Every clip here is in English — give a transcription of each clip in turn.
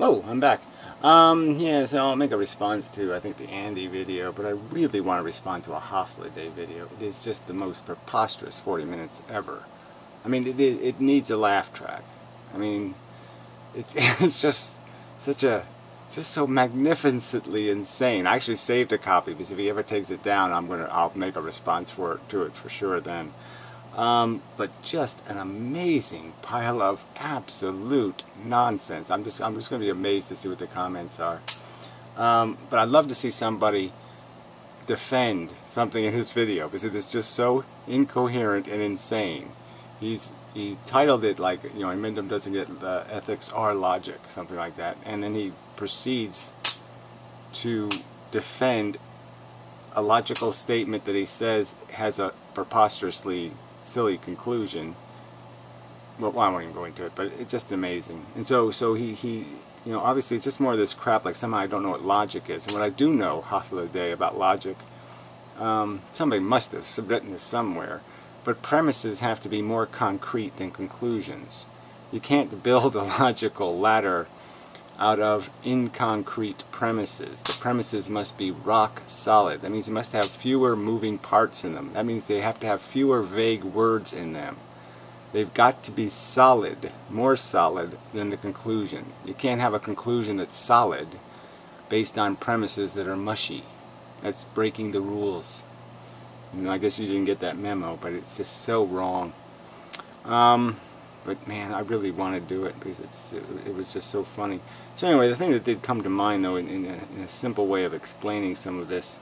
Oh, I'm back. Yeah, so I'll make a response to, I think, the Andy video, but I really want to respond to a Holiday video. It is just the most preposterous 40 minutes ever. I mean, it needs a laugh track. I mean, it's just just so magnificently insane. I actually saved a copy because if he ever takes it down, I'll make a response to it for sure then. But just an amazing pile of absolute nonsense. I'm just going to be amazed to see what the comments are. But I'd love to see somebody defend something in his video because it is just so incoherent and insane. He titled it like, you know, inmendham doesn't get the ethics or logic, something like that, and then he proceeds to defend a logical statement that he says has a preposterously silly conclusion. Well, I won't even go into it, but it's just amazing. And so he you know, obviously it's just more of this crap, like somehow I don't know what logic is. And what I do know, Holiday, about logic, somebody must have written this somewhere, but premises have to be more concrete than conclusions. You can't build a logical ladder out of inconcrete premises. The premises must be rock solid. That means they must have fewer moving parts in them. That means they have to have fewer vague words in them. They've got to be solid, more solid than the conclusion. You can't have a conclusion that's solid based on premises that are mushy. That's breaking the rules. You know, I guess you didn't get that memo, but it's just so wrong. But man, I really want to do it because it was just so funny. So anyway, the thing that did come to mind, though, in a simple way of explaining some of this,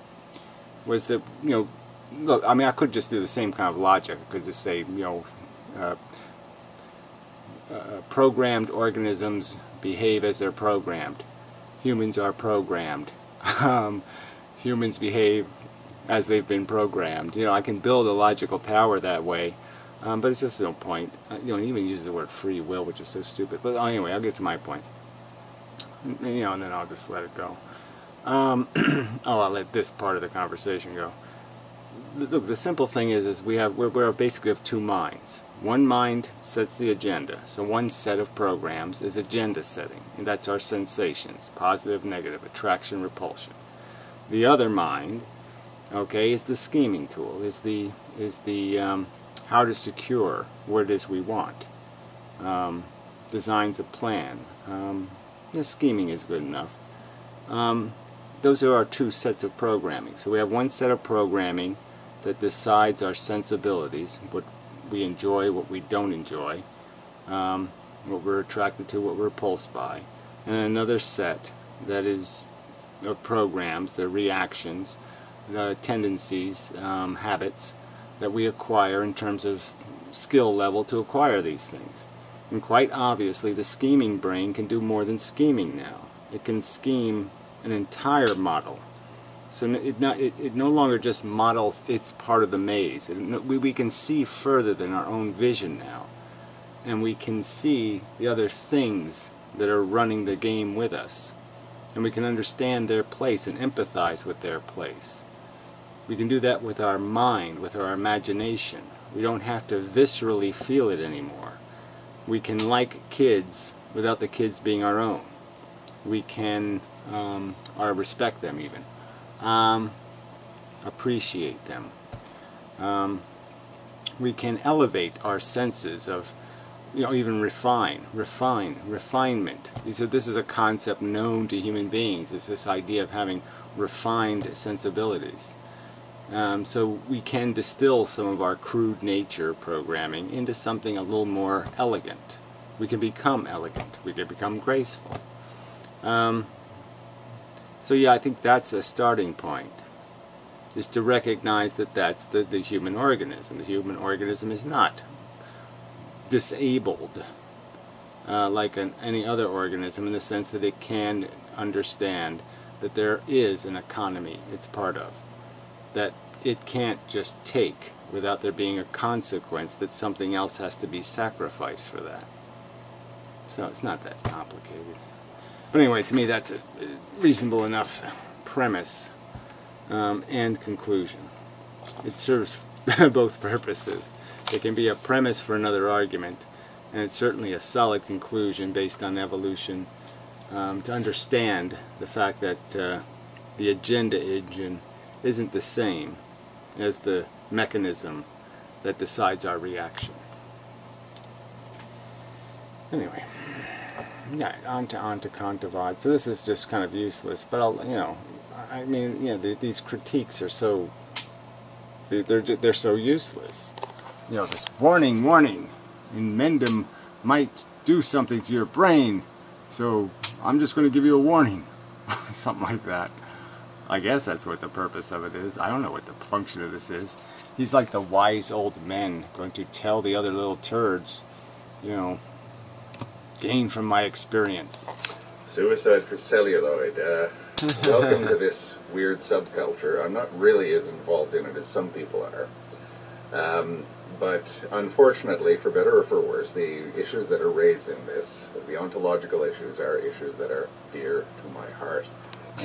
was that, you know, look, I mean, I could just do the same kind of logic. I could just say, you know, programmed organisms behave as they're programmed. Humans are programmed. Humans behave as they've been programmed. You know, I can build a logical tower that way. But it's just no point. You know, even use the word free will, which is so stupid. But anyway, I'll get to my point. You know, and then I'll just let it go. I'll let this part of the conversation go. Look, the simple thing is we're basically of two minds. One mind sets the agenda. So one set of programs is agenda setting, and that's our sensations: positive, negative, attraction, repulsion. The other mind, okay, is the scheming tool. Is the how to secure what it is we want. Designs a plan. The scheming is good enough. Those are our two sets of programming. So we have one set of programming that decides our sensibilities, what we enjoy, what we don't enjoy, what we're attracted to, what we're repulsed by. And another set that is of programs, the reactions, the tendencies, habits, that we acquire in terms of skill level to acquire these things. And quite obviously the scheming brain can do more than scheming now. It can scheme an entire model. So it no longer just models its part of the maze. We can see further than our own vision now. And we can see the other things that are running the game with us. And we can understand their place and empathize with their place. We can do that with our mind, with our imagination. We don't have to viscerally feel it anymore. We can like kids without the kids being our own. We can or respect them even. Appreciate them. We can elevate our senses of, you know, even refinement. This is a concept known to human beings. It's this idea of having refined sensibilities. So we can distill some of our crude nature programming into something a little more elegant. We can become elegant. We can become graceful. So yeah, I think that's a starting point, is to recognize that that's the human organism. The human organism is not disabled like any other organism, in the sense that it can understand that there is an economy it's part of, that it can't just take without there being a consequence, that something else has to be sacrificed for that. So it's not that complicated. But anyway, to me that's a reasonable enough premise and conclusion. It serves both purposes. It can be a premise for another argument, and it's certainly a solid conclusion based on evolution to understand the fact that the agenda engine isn't the same as the mechanism that decides our reaction. Anyway, yeah, on to Anekantavad. So this is just kind of useless, but I mean, these critiques are so they're so useless. This warning, inmendham might do something to your brain, so I'm just going to give you a warning, something like that. I guess that's what the purpose of it is. I don't know what the function of this is. He's like the wise old men going to tell the other little turds, gain from my experience. Suicide for celluloid. Welcome to this weird subculture. I'm not really as involved in it as some people are. But unfortunately, for better or for worse, the issues that are raised in this, the ontological issues, are issues that are dear to my heart.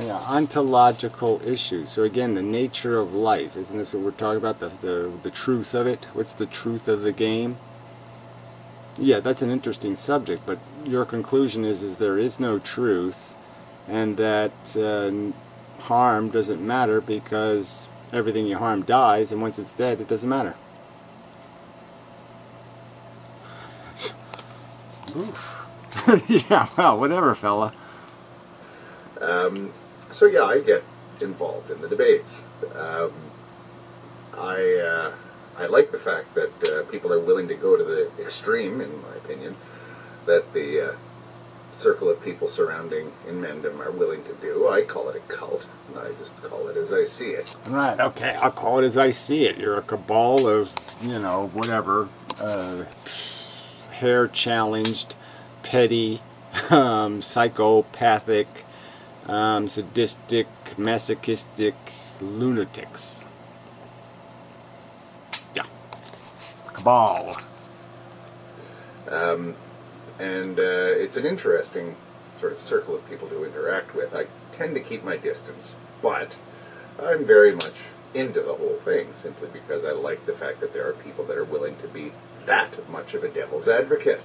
Yeah, ontological issues. So again, the nature of life. Isn't this what we're talking about? The truth of it? What's the truth of the game? Yeah, that's an interesting subject, but your conclusion is there is no truth, and that harm doesn't matter because everything you harm dies, and once it's dead, it doesn't matter. Oof. Yeah, well, whatever, fella. So yeah, I get involved in the debates. I like the fact that people are willing to go to the extreme, in my opinion, that the circle of people surrounding inmendham are willing to do. I call it a cult, and I just call it as I see it. Right, okay, I'll call it as I see it. You're a cabal of, whatever, hair-challenged, petty, psychopathic, sadistic, masochistic lunatics. Yeah. Cabal. And it's an interesting sort of circle of people to interact with. I tend to keep my distance, but I'm very much into the whole thing, simply because I like the fact that there are people that are willing to be that much of a devil's advocate.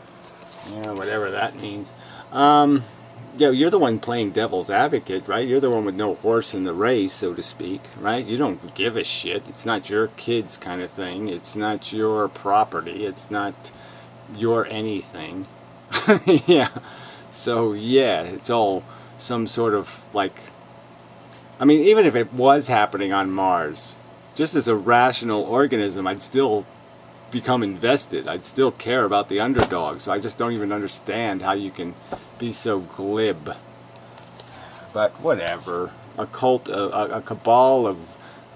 Yeah, whatever that means. Yeah, you're the one playing devil's advocate, right? You're the one with no horse in the race, so to speak, right? You don't give a shit. It's not your kids kind of thing. It's not your property. It's not your anything. Yeah. So, yeah, it's all some sort of, even if it was happening on Mars, just as a rational organism, I'd still become invested. I'd still care about the underdog. So I just don't even understand how you can be so glib. But whatever. A cult, a cabal of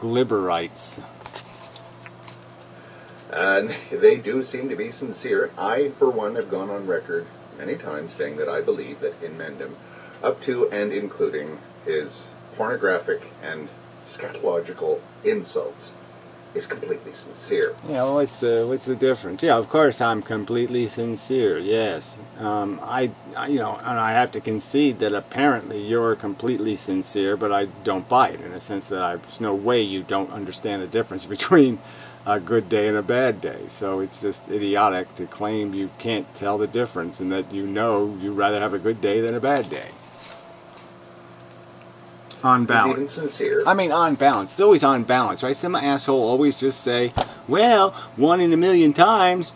glibberites. And they do seem to be sincere. I, for one, have gone on record many times saying that I believe that inmendham, up to and including his pornographic and scatological insults, is completely sincere. Yeah, well, what's the difference? Yeah, of course I'm completely sincere. Yes, and I have to concede that apparently you're completely sincere, but I don't buy it in a sense that there's no way you don't understand the difference between a good day and a bad day. So it's just idiotic to claim you can't tell the difference and that you'd rather have a good day than a bad day. On balance. Even sincere. I mean, on balance. It's always on balance, right? Some asshole always just say, well, 1 in a million times,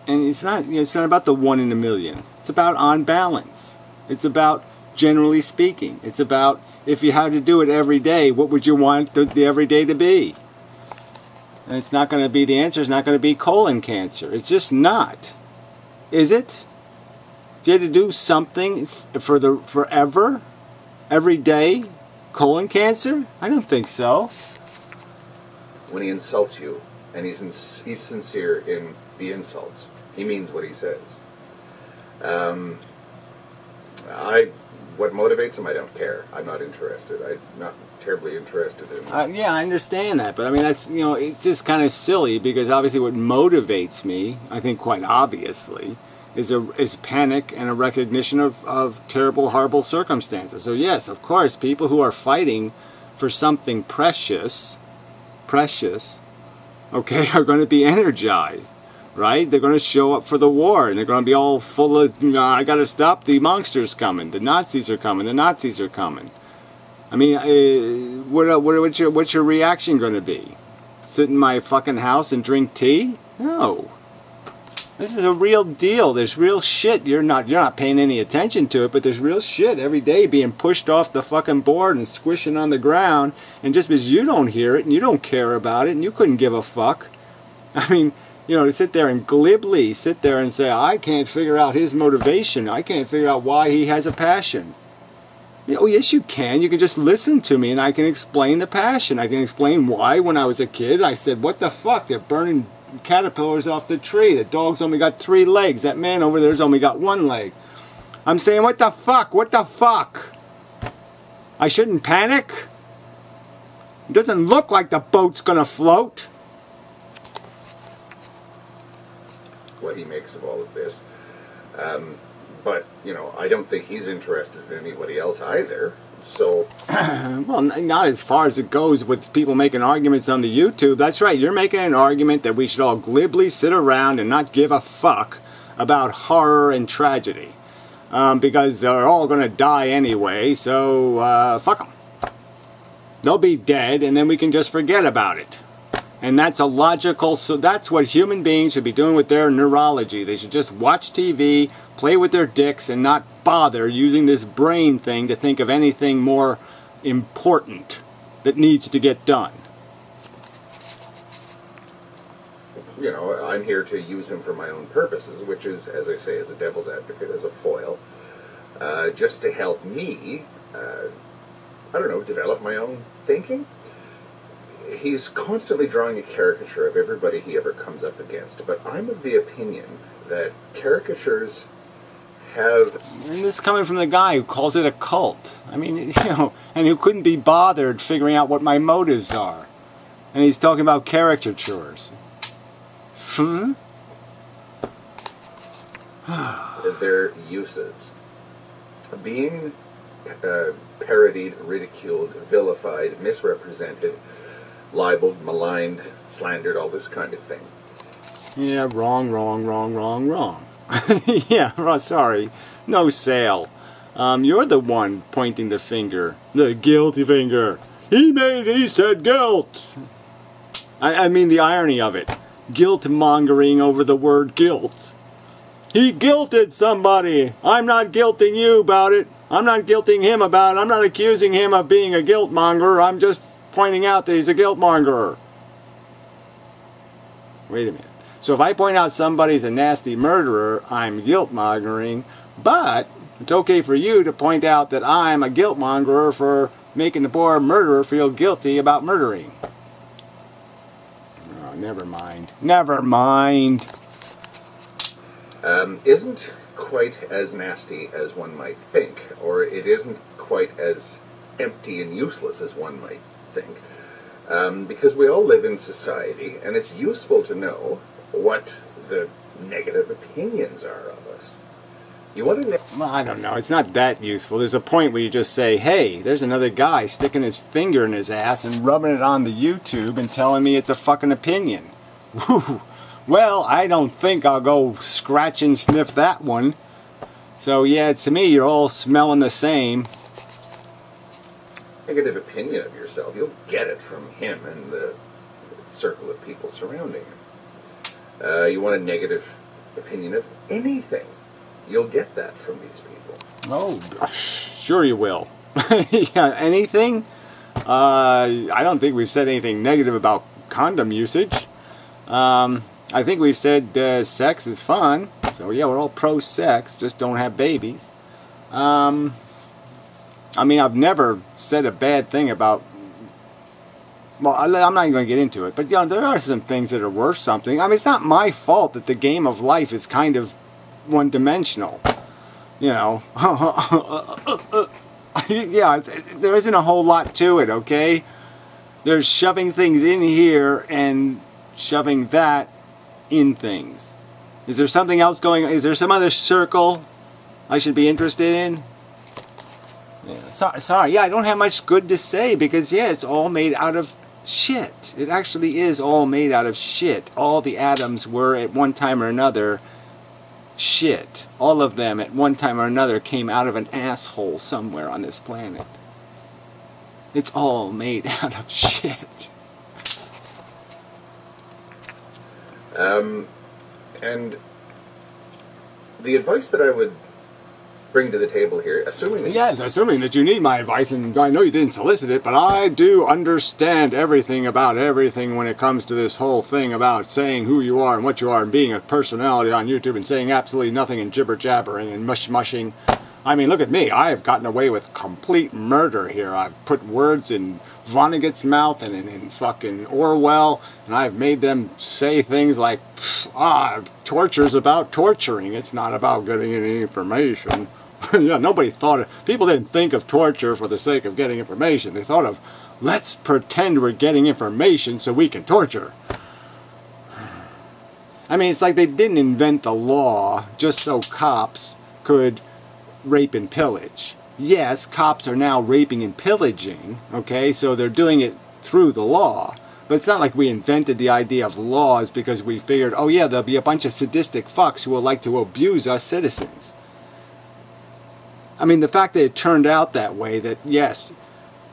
and it's not about the 1 in a million. It's about on balance. It's about generally speaking. It's about if you had to do it every day, what would you want the every day to be? And it's not going to be, the answer is not going to be colon cancer. It's just not. Is it? If you had to do something forever, every day, colon cancer? I don't think so. When he insults you, and he's sincere in the insults, he means what he says. What motivates him, I don't care. I'm not interested. I'm not terribly interested in... yeah, I understand that, but I mean, that's, it's just kind of silly, because obviously what motivates me, I think quite obviously, is panic and a recognition of terrible, horrible circumstances. So yes, of course, people who are fighting for something precious, okay, are going to be energized, right? They're going to show up for the war, and they're going to be all full of, I got to stop, the monsters coming, the Nazis are coming, the Nazis are coming. I mean, what's your reaction going to be? Sit in my fucking house and drink tea? No. This is a real deal. There's real shit. You're not paying any attention to it, but there's real shit every day being pushed off the fucking board and squishing on the ground. And just because you don't hear it and you don't care about it and you couldn't give a fuck. I mean, you know, to sit there and glibly sit there and say, I can't figure out his motivation. I can't figure out why he has a passion. Oh, yes, you can. You can just listen to me and I can explain the passion. I can explain why when I was a kid I said, what the fuck? They're burning caterpillars off the tree. The dog's only got 3 legs. That man over there's only got 1 leg. I'm saying, what the fuck? What the fuck? I shouldn't panic? It doesn't look like the boat's gonna float. What he makes of all of this. But, you know, I don't think he's interested in anybody else either. So, well, not as far as it goes with people making arguments on the YouTube. That's right, you're making an argument that we should all glibly sit around and not give a fuck about horror and tragedy. Because they're all going to die anyway, so fuck them. They'll be dead and then we can just forget about it. And that's a logical, so that's what human beings should be doing with their neurology. They should just watch TV, play with their dicks, and not bother using this brain thing to think of anything more important that needs to get done. You know, I'm here to use him for my own purposes, which is, as I say, as a devil's advocate, as a foil, just to help me, I don't know, develop my own thinking. He's constantly drawing a caricature of everybody he ever comes up against, but I'm of the opinion that caricatures have... And this is coming from the guy who calls it a cult. I mean, you know, and who couldn't be bothered figuring out what my motives are. And he's talking about caricatures. Their uses. Being parodied, ridiculed, vilified, misrepresented, libeled, maligned, slandered, all this kind of thing. Yeah, wrong. Yeah, sorry. No sale. You're the one pointing the finger. The guilty finger. He said guilt. I mean the irony of it. Guilt-mongering over the word guilt. He guilted somebody. I'm not guilting you about it. I'm not guilting him about it. I'm not accusing him of being a guilt-monger. I'm just pointing out that he's a guilt-monger. Wait a minute. So if I point out somebody's a nasty murderer, I'm guilt-mongering, but it's okay for you to point out that I'm a guilt-mongerer for making the poor murderer feel guilty about murdering. Oh, never mind. Never mind. Isn't quite as nasty as one might think, or it isn't quite as empty and useless as one might think. Because we all live in society, and it's useful to know what the negative opinions are of us. You want to know? Well, I don't know. It's not that useful. There's a point where you just say, hey, there's another guy sticking his finger in his ass and rubbing it on the YouTube and telling me it's a fucking opinion. Whew. Well, I don't think I'll go scratch and sniff that one. So, yeah, to me, you're all smelling the same. Negative opinion of yourself, you'll get it from him and the circle of people surrounding him. You want a negative opinion of anything, you'll get that from these people. Oh, sure you will. Yeah, anything? I don't think we've said anything negative about condom usage. I think we've said sex is fun. So yeah, we're all pro-sex, just don't have babies. I mean, I've never said a bad thing about... Well, I'm not even going to get into it, but you know, there are some things that are worth something. I mean, it's not my fault that the game of life is kind of one-dimensional. You know, yeah, there isn't a whole lot to it, okay? There's shoving things in here and shoving that in things. Is there something else going on? Is there some other circle I should be interested in? Yeah, sorry, yeah, I don't have much good to say because, yeah, it's all made out of shit. It actually is all made out of shit. All the atoms were at one time or another shit. All of them at one time or another came out of an asshole somewhere on this planet. It's all made out of shit. And the advice that I would bring to the table here, assuming that... Yes, assuming that you need my advice, and I know you didn't solicit it, but I do understand everything about everything when it comes to this whole thing about saying who you are and what you are and being a personality on YouTube and saying absolutely nothing and jibber-jabbering and mush-mushing. I mean, look at me. I have gotten away with complete murder here. I've put words in Vonnegut's mouth and in fucking Orwell, and I've made them say things like, torture's about torturing. It's not about getting any information. Yeah, nobody thought of, people didn't think of torture for the sake of getting information. They thought of, let's pretend we're getting information so we can torture. I mean, it's like they didn't invent the law just so cops could rape and pillage. Yes, cops are now raping and pillaging, okay, so they're doing it through the law. But it's not like we invented the idea of laws because we figured, oh yeah, there'll be a bunch of sadistic fucks who will like to abuse our citizens. I mean, the fact that it turned out that way, that yes,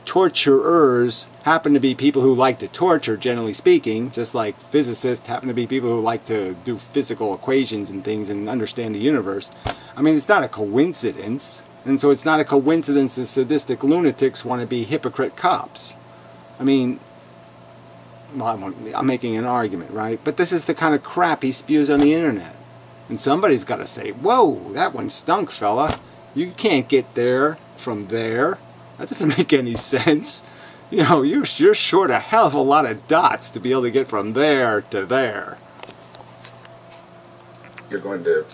torturers happen to be people who like to torture, generally speaking, just like physicists happen to be people who like to do physical equations and things and understand the universe. I mean, it's not a coincidence. And so it's not a coincidence that sadistic lunatics want to be hypocrite cops. I mean, well, I'm making an argument, right? But this is the kind of crap he spews on the internet. And somebody's got to say, whoa, that one stunk, fella. You can't get there from there. That doesn't make any sense. You know, you're short a hell of a lot of dots to be able to get from there to there. You're going to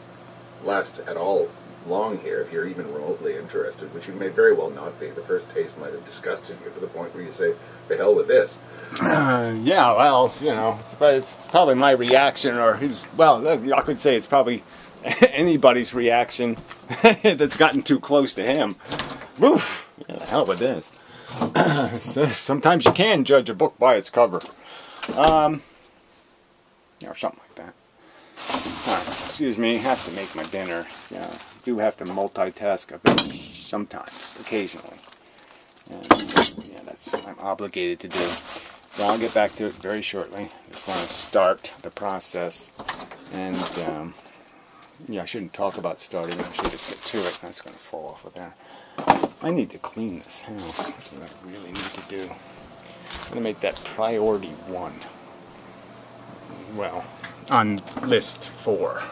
last at all long here if you're even remotely interested, which you may very well not be. The first taste might have disgusted you to the point where you say, the hell with this. Yeah, well, you know, it's probably my reaction, or his, well, I could say it's probably anybody's reaction that's gotten too close to him. Woof, yeah, the hell with this. So sometimes you can judge a book by its cover. Or something like that. Excuse me, have to make my dinner. Yeah, I do have to multitask a bit sometimes, occasionally. And yeah, that's what I'm obligated to do. So I'll get back to it very shortly. Just want to start the process. And yeah, I shouldn't talk about starting. I should just get to it. That's going to fall off of there. I need to clean this house. That's what I really need to do. I'm going to make that priority 1. Well, on list 4.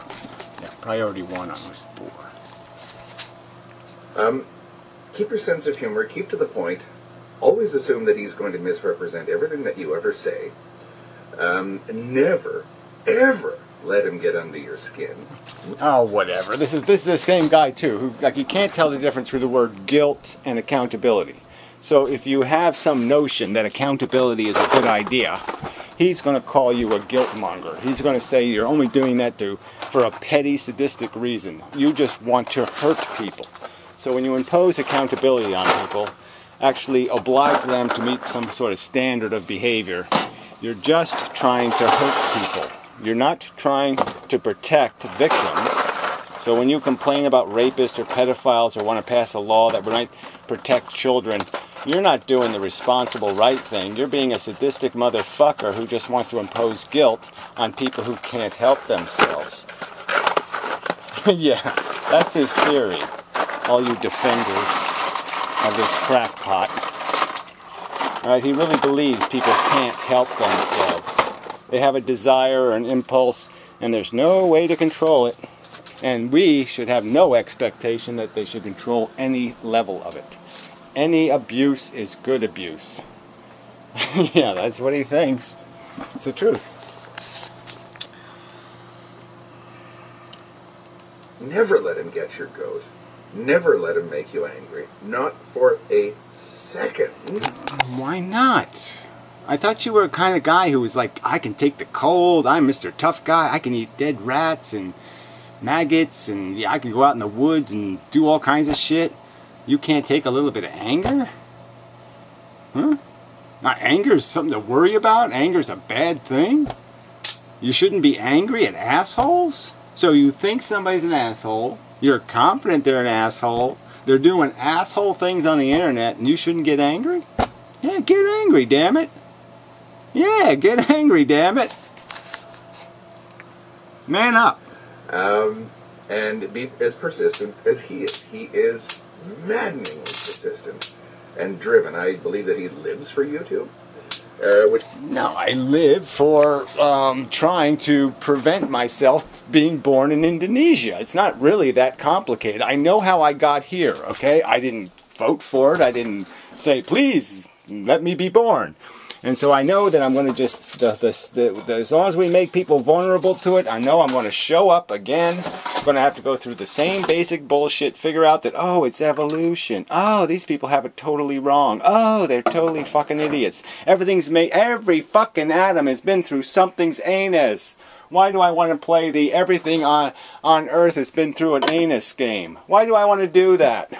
Yeah, priority 1 on list 4. Keep your sense of humor, keep to the point. Always assume that he's going to misrepresent everything that you ever say. Never, ever let him get under your skin. Oh, whatever. This is the same guy too, who, like, you can't tell the difference through the word guilt and accountability. So if you have some notion that accountability is a good idea, he's going to call you a guilt monger. He's going to say you're only doing that for a petty, sadistic reason. You just want to hurt people. So when you impose accountability on people, actually oblige them to meet some sort of standard of behavior, you're just trying to hurt people. You're not trying to protect victims. So when you complain about rapists or pedophiles or want to pass a law that might protect children, you're not doing the responsible right thing. You're being a sadistic motherfucker who just wants to impose guilt on people who can't help themselves. Yeah, that's his theory. All you defenders of this crackpot. Alright, he really believes people can't help themselves. They have a desire or an impulse, and there's no way to control it. And we should have no expectation that they should control any level of it. Any abuse is good abuse. Yeah, that's what he thinks. It's the truth. Never let him get your goat. Never let him make you angry. Not for a second. Why not? I thought you were a kind of guy who was like, I can take the cold, I'm Mr. Tough Guy, I can eat dead rats and maggots, and yeah, I can go out in the woods and do all kinds of shit. You can't take a little bit of anger? Huh? Anger is something to worry about? Anger is a bad thing? You shouldn't be angry at assholes? So you think somebody's an asshole, you're confident they're an asshole, they're doing asshole things on the internet, and you shouldn't get angry? Yeah, get angry, damn it. Yeah, get angry, damn it. Man up. And be as persistent as he is. He is maddeningly persistent and driven. I believe that he lives for YouTube. No, I live for trying to prevent myself being born in Indonesia. It's not really that complicated. I know how I got here, okay? I didn't vote for it. I didn't say, please, let me be born. And so I know that I'm going to just, as long as we make people vulnerable to it, I know I'm going to show up again. I'm going to have to go through the same basic bullshit, figure out that, oh, it's evolution. Oh, these people have it totally wrong. Oh, they're totally fucking idiots. Every fucking atom has been through something's anus. Why do I want to play the everything on Earth has been through an anus game? Why do I want to do that?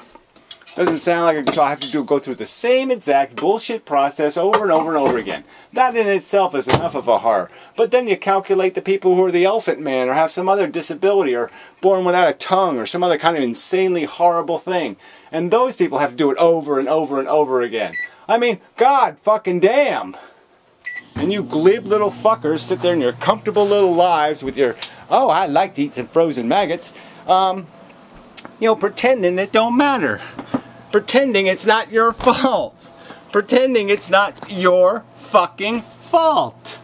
Doesn't sound like I have to go through the same exact bullshit process over and over and over again. That in itself is enough of a horror. But then you calculate the people who are the elephant man or have some other disability or born without a tongue or some other kind of insanely horrible thing. And those people have to do it over and over and over again. I mean, God fucking damn. And you glib little fuckers sit there in your comfortable little lives with your, oh, I like to eat some frozen maggots, pretending it don't matter. Pretending it's not your fault. Pretending it's not your fucking fault.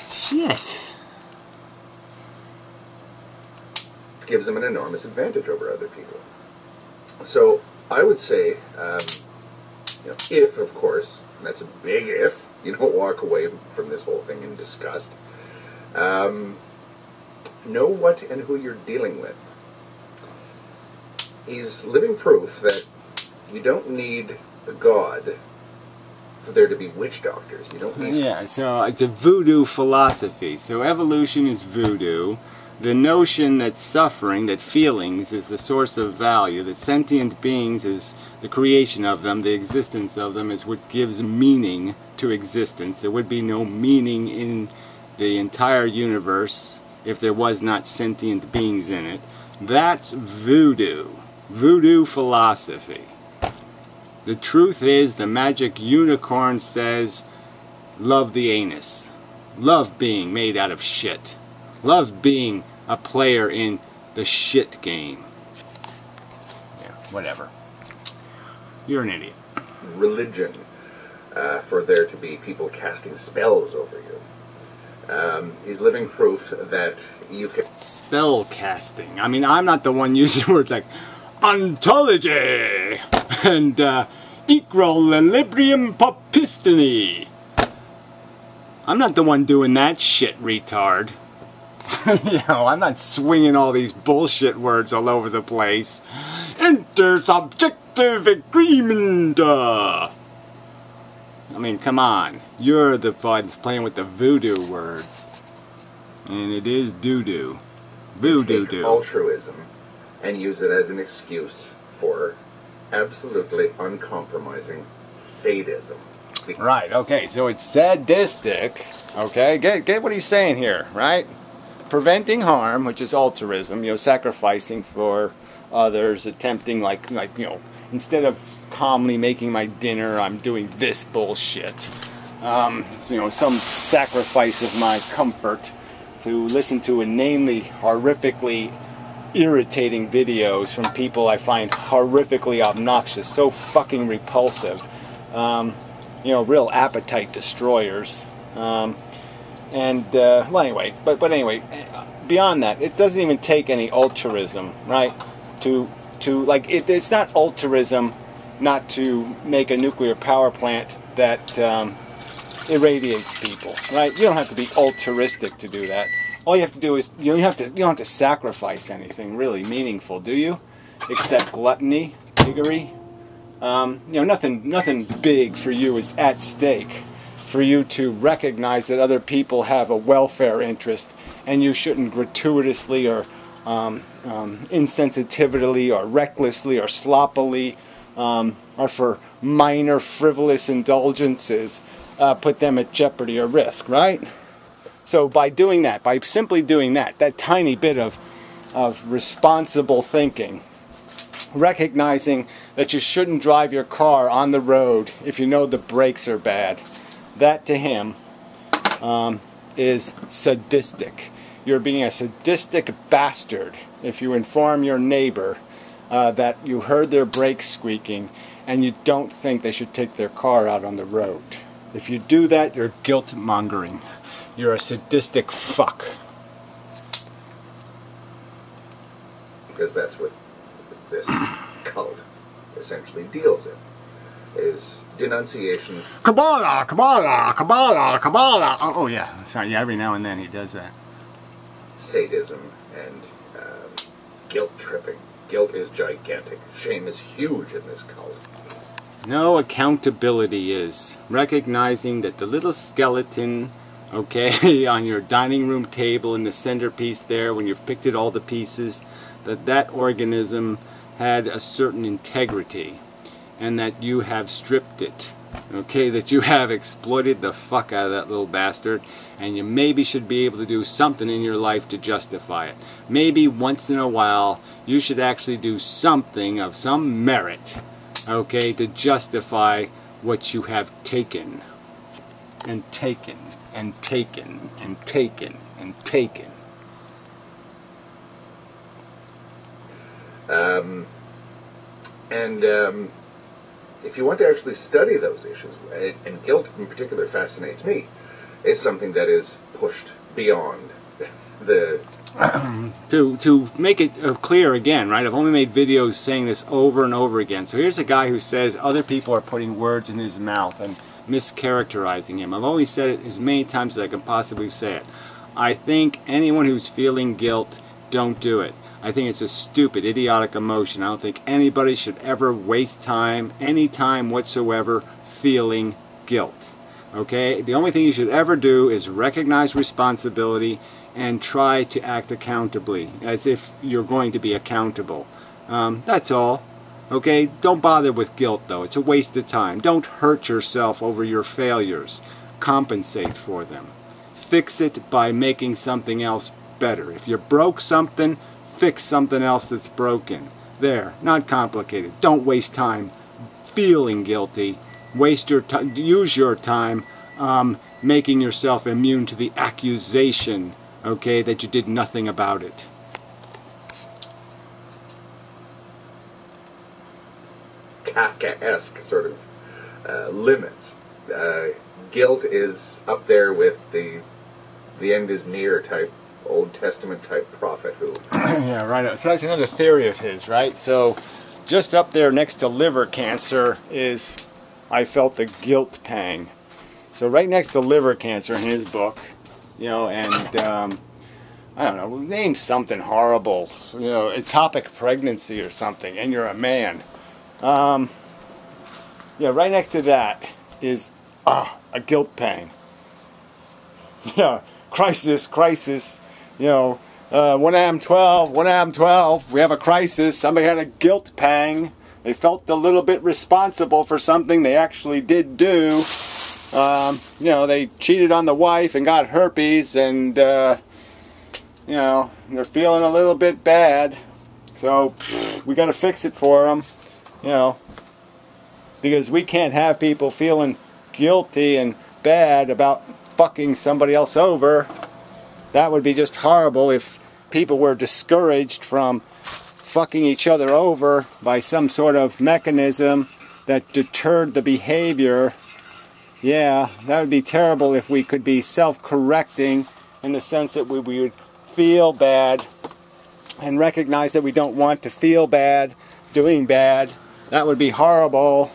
Shit. Gives them an enormous advantage over other people. So I would say, if, of course, and that's a big if, you don't walk away from this whole thing in disgust, know what and who you're dealing with. He's living proof that you don't need a god for there to be witch doctors. You don't need... Yeah, so it's a voodoo philosophy. So evolution is voodoo. The notion that suffering, that feelings is the source of value, that sentient beings is the creation of them, the existence of them is what gives meaning to existence. There would be no meaning in the entire universe if there was not sentient beings in it. That's voodoo. Voodoo philosophy. The truth is, the magic unicorn says, love the anus. Love being made out of shit. Love being a player in the shit game. Yeah, whatever. You're an idiot. Religion, for there to be people casting spells over you. He's living proof that you can... Spell casting. I mean, I'm not the one using words like ontology and equilibrium popistony. I'm not the one doing that shit, retard. I'm not swinging all these bullshit words all over the place. Intersubjective agreement. I mean, come on. You're the one that's playing with the voodoo words. And it is doo-doo. Voodoo-doo. Altruism and use it as an excuse for absolutely uncompromising sadism. Right, okay, so it's sadistic, okay? Get what he's saying here, right? Preventing harm, which is altruism, sacrificing for others, attempting, instead of calmly making my dinner, I'm doing this bullshit. Some sacrifice of my comfort to listen to inanely, horrifically irritating videos from people I find horrifically obnoxious, so fucking repulsive. Real appetite destroyers. Anyway, beyond that, it doesn't even take any altruism, right? It's not altruism not to make a nuclear power plant that irradiates people, right? You don't have to be altruistic to do that. All you have to do is you don't have to sacrifice anything really meaningful, do you? Except gluttony, piggery. Nothing big for you is at stake. For you to recognize that other people have a welfare interest, and you shouldn't gratuitously or insensitively or recklessly or sloppily or for minor frivolous indulgences put them at jeopardy or risk, right? So by doing that, by simply doing that, that tiny bit of responsible thinking, recognizing that you shouldn't drive your car on the road if you know the brakes are bad, that to him is sadistic. You're being a sadistic bastard if you inform your neighbor that you heard their brakes squeaking and you don't think they should take their car out on the road. If you do that, you're guilt-mongering. You're a sadistic fuck. Because that's what this cult essentially deals in, is denunciations. Kabbalah, Kabbalah, Kabbalah, Kabbalah. Oh yeah, sorry. Yeah, every now and then he does that. Sadism and guilt tripping. Guilt is gigantic. Shame is huge in this cult. No accountability is recognizing that the little skeleton, okay, on your dining room table in the centerpiece there, when you've picked it all to pieces, that organism had a certain integrity, and that you have stripped it, okay, that you have exploited the fuck out of that little bastard, and you maybe should be able to do something in your life to justify it. Maybe once in a while you should actually do something of some merit, okay, to justify what you have taken and taken and taken and taken and taken. If you want to actually study those issues, and guilt in particular fascinates me, is something that is pushed beyond the... to make it clear again, right? I've only made videos saying this over and over again. So here's a guy who says other people are putting words in his mouth and mischaracterizing him. I've only said it as many times as I can possibly say it. I think anyone who's feeling guilt, don't do it. I think it's a stupid, idiotic emotion. I don't think anybody should ever waste time, any time whatsoever, feeling guilt. Okay? The only thing you should ever do is recognize responsibility and try to act accountably, as if you're going to be accountable. That's all. Okay? Don't bother with guilt, though. It's a waste of time. Don't hurt yourself over your failures. Compensate for them. Fix it by making something else better. If you broke something, fix something else that's broken. There, not complicated. Don't waste time feeling guilty. Waste your time. Use your time making yourself immune to the accusation, okay, that you did nothing about it. Kafkaesque sort of limits. Guilt is up there with the end is near type, Old Testament type prophet who... Yeah, right. So that's another theory of his, right? So just up there next to liver cancer is I felt the guilt pang. So right next to liver cancer in his book, you know, and I don't know, name something horrible, you know, ectopic pregnancy or something, and you're a man. Yeah, right next to that is a guilt pang. Yeah, crisis. You know, 1 AM 12, 1 AM 12, we have a crisis. Somebody had a guilt pang. They felt a little bit responsible for something they actually did do. You know, they cheated on the wife and got herpes, and, you know, they're feeling a little bit bad. So, we got to fix it for them, you know, because we can't have people feeling guilty and bad about fucking somebody else over. That would be just horrible if people were discouraged from fucking each other over by some sort of mechanism that deterred the behavior. Yeah, that would be terrible if we could be self-correcting in the sense that we would feel bad and recognize that we don't want to feel bad doing bad. That would be horrible.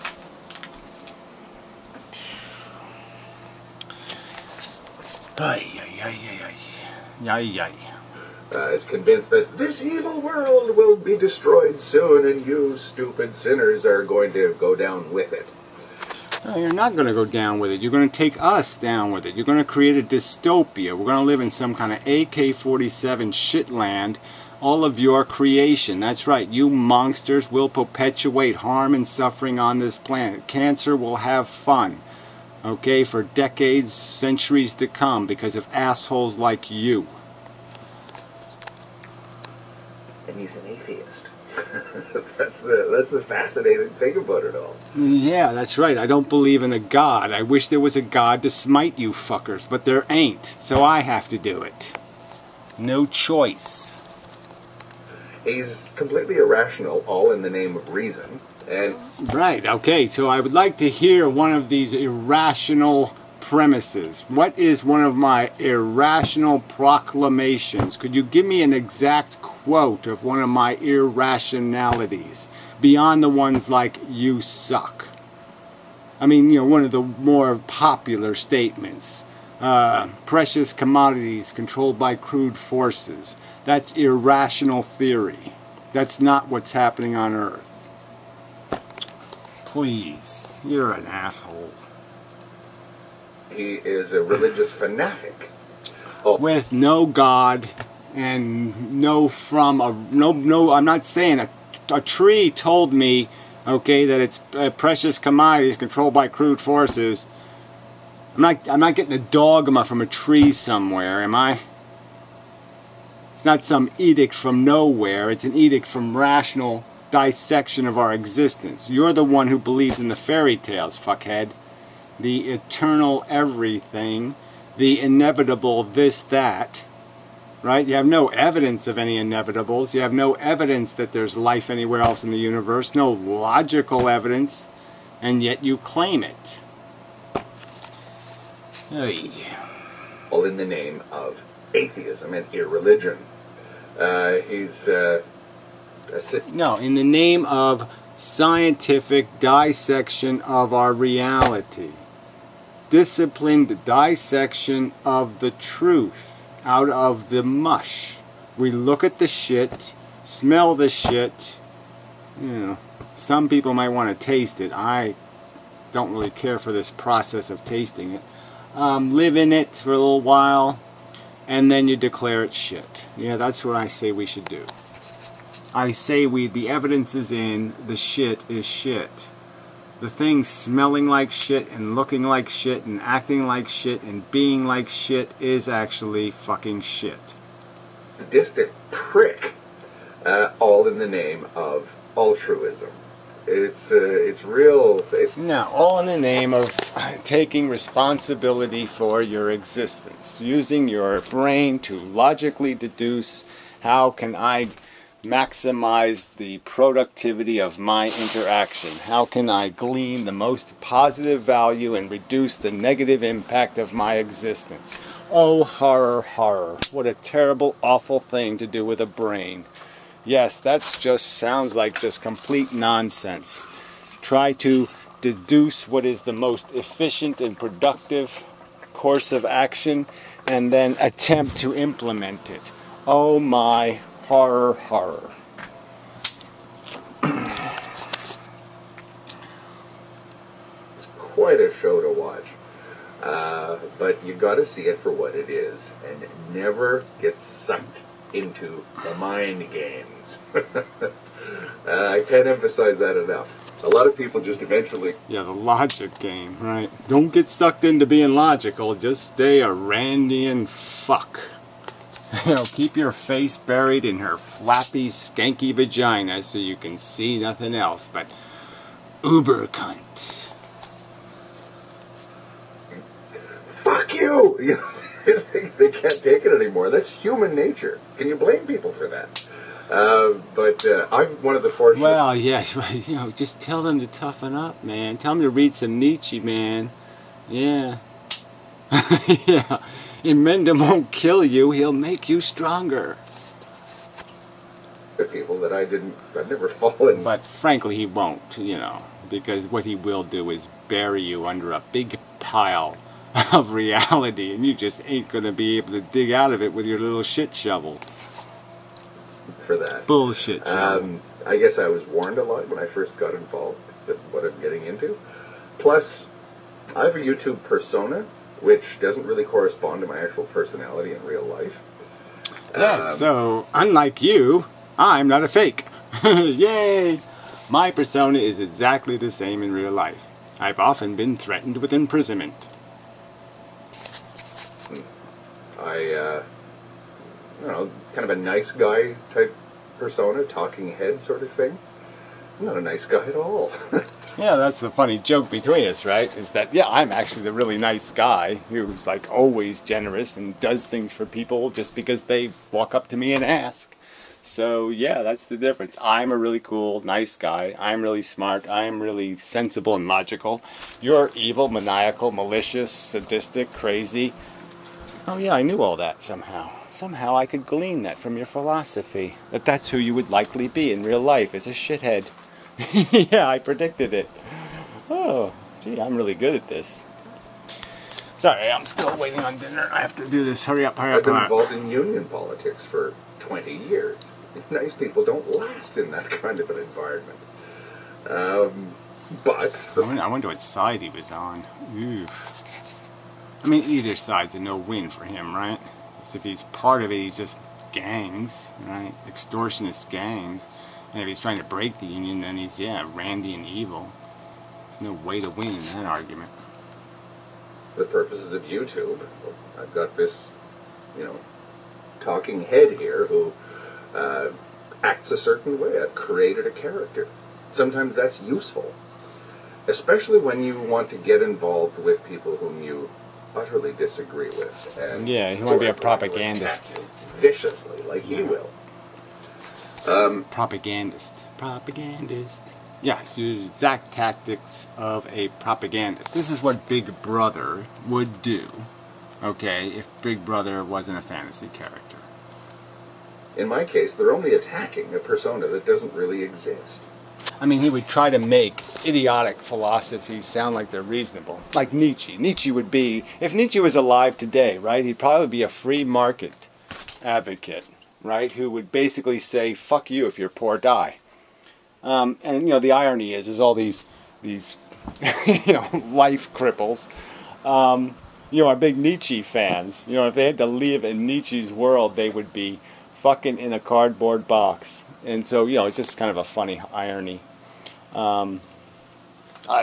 Is convinced that this evil world will be destroyed soon and you stupid sinners are going to go down with it. No, you're not going to go down with it. You're going to take us down with it. You're going to create a dystopia. We're going to live in some kind of AK-47 shitland all of your creation. That's right, you monsters will perpetuate harm and suffering on this planet. Cancer will have fun, okay, for decades, centuries to come because of assholes like you. And he's an atheist. That's the fascinating thing about it all. Yeah, that's right. I don't believe in a God. I wish there was a God to smite you fuckers, but there ain't. So I have to do it. No choice. He's completely irrational, all in the name of reason. And right, okay, so I would like to hear one of these irrational premises. What is one of my irrational proclamations? Could you give me an exact quote of one of my irrationalities beyond the ones like "you suck"? I mean, one of the more popular statements. Precious commodities controlled by crude forces. That's irrational theory. That's not what's happening on Earth. Please, you're an asshole. He is a religious fanatic. With no God and no I'm not saying a tree told me, okay, that it's precious commodities controlled by crude forces. I'm not getting a dogma from a tree somewhere, am I? It's not some edict from nowhere. It's an edict from rational dissection of our existence. You're the one who believes in the fairy tales, fuckhead. The eternal everything, the inevitable this, that, right? You have no evidence of any inevitables. You have no evidence that there's life anywhere else in the universe, no logical evidence, and yet you claim it. Hey. All in the name of atheism and irreligion. He's no, in the name of scientific dissection of our reality. Disciplined dissection of the truth out of the mush. We look at the shit, smell the shit. Some people might want to taste it. I don't really care for this process of tasting it. Live in it for a little while, and then you declare it shit. Yeah, that's what I say we should do. I say the evidence is in, the shit is shit. The thing smelling like shit and looking like shit and acting like shit and being like shit is actually fucking shit. Sadistic prick, all in the name of altruism. It's real. No, all in the name of taking responsibility for your existence, using your brain to logically deduce how can I maximize the productivity of my interaction, how can I glean the most positive value and reduce the negative impact of my existence. Oh, horror, horror. What a terrible, awful thing to do with a brain. Yes, that's just sounds like just complete nonsense. Try to deduce what is the most efficient and productive course of action and then attempt to implement it. Oh my horror, horror. It's quite a show to watch. But you got to see it for what it is and never get sucked into the mind games. I can't emphasize that enough. A lot of people just eventually... Yeah, the logic game, right? Don't get sucked into being logical. Just stay a Randian fuck. Keep your face buried in her flappy, skanky vagina so you can see nothing else but uber cunt. Fuck you! They can't take it anymore. That's human nature. Can you blame people for that? But I'm one of the fortunate... Well, yeah, just tell them to toughen up, man. Tell them to read some Nietzsche, man. Yeah. Yeah. Inmendham won't kill you. He'll make you stronger. People that I've never fallen. But frankly, he won't, because what he will do is bury you under a big pile of reality, and you just ain't going to be able to dig out of it with your little shit shovel. For that. Bullshit shovel. I guess I was warned a lot when I first got involved with what I'm getting into. Plus, I have a YouTube persona, which doesn't really correspond to my actual personality in real life. Yes, so unlike you, I'm not a fake. Yay! My persona is exactly the same in real life. I've often been threatened with imprisonment. You know, kind of a nice guy type persona, talking head sort of thing. I'm not a nice guy at all. Yeah, that's the funny joke between us, right? Is that, yeah, I'm actually the really nice guy who's like always generous and does things for people just because they walk up to me and ask. So, yeah, that's the difference. I'm a really cool, nice guy. I'm really smart. I'm really sensible and logical. You're evil, maniacal, malicious, sadistic, crazy. Oh, yeah, I knew all that somehow. Somehow I could glean that from your philosophy. That that's who you would likely be in real life, is a shithead. Yeah, I predicted it. Oh, gee, I'm really good at this. Sorry, I'm still waiting on dinner. I have to do this. Hurry up, hurry up, I've been hurry up. involved in union politics for 20 years. Nice people don't last in that kind of an environment. But... I wonder what side he was on. Ooh. I mean, either side's a no-win for him, right? So if he's part of it, he's just gangs, right? Extortionist gangs. And if he's trying to break the union, then he's, yeah, randy and evil. There's no way to win in that argument. For the purposes of YouTube, I've got this, you know, talking head here who acts a certain way. I've created a character. Sometimes that's useful, especially when you want to get involved with people whom you utterly disagree with. And yeah, you want to be a propagandist. Viciously, like he will. Propagandist. Yeah, it's the exact tactics of a propagandist. This is what Big Brother would do, okay, if Big Brother wasn't a fantasy character. In my case, they're only attacking a persona that doesn't really exist. I mean, he would try to make idiotic philosophies sound like they're reasonable. Like Nietzsche. Nietzsche would be, if Nietzsche was alive today, right, he'd probably be a free market advocate, right, who would basically say, fuck you, if you're poor, die. And, you know, the irony is all these you know, life cripples, you know, are big Nietzsche fans. You know, if they had to live in Nietzsche's world, they would be fucking in a cardboard box. And so, you know, it's just kind of a funny irony. I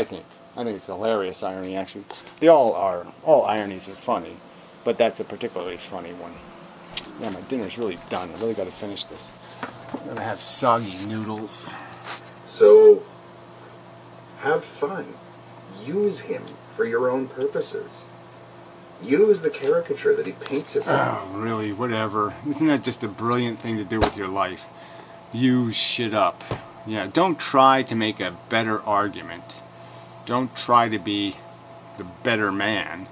think it's a hilarious irony, actually. All ironies are funny, but that's a particularly funny one. Yeah, my dinner's really done. I really got to finish this. I'm going to have soggy noodles. So, have fun. Use him for your own purposes. Use the caricature that he paints of you. Oh, really? Whatever. Isn't that just a brilliant thing to do with your life? Use shit up. Yeah, don't try to make a better argument. Don't try to be the better man.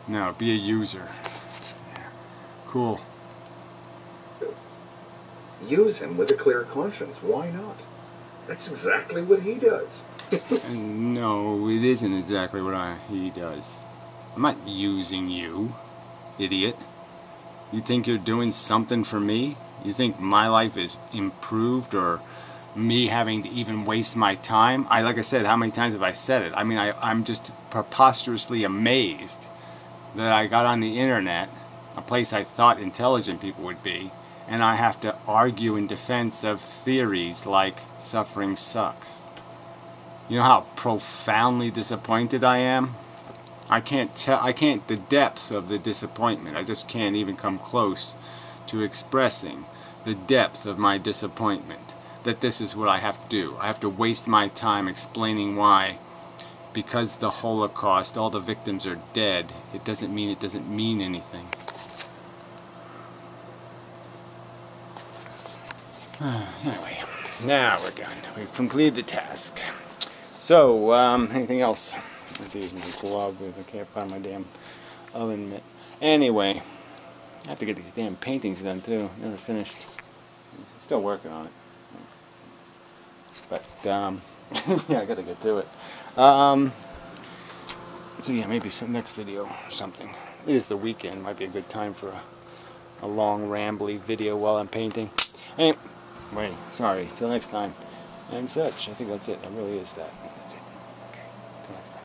No, be a user. Yeah. Cool. Use him with a clear conscience. Why not? That's exactly what he does. No, it isn't exactly what he does. I'm not using you, idiot. You think you're doing something for me? You think my life is improved, or me having to even waste my time? Like I said, how many times have I said it? I mean, I'm just preposterously amazed that I got on the internet, a place I thought intelligent people would be, and I have to argue in defense of theories like suffering sucks. You know how profoundly disappointed I am? I can't, the depths of the disappointment, I just can't even come close to expressing the depth of my disappointment, that this is what I have to do. I have to waste my time explaining why, because the Holocaust, all the victims are dead, it doesn't mean anything. Anyway, now we're done. We've completed the task. So, anything else? I can't find my damn oven mitt. Anyway, I have to get these damn paintings done too. Never finished. Still working on it. But, yeah, I gotta get to it. So yeah, maybe some next video or something. It is the weekend. Might be a good time for a long, rambly video while I'm painting. Anyway, sorry. Till next time. And such. I think that's it. That really is that.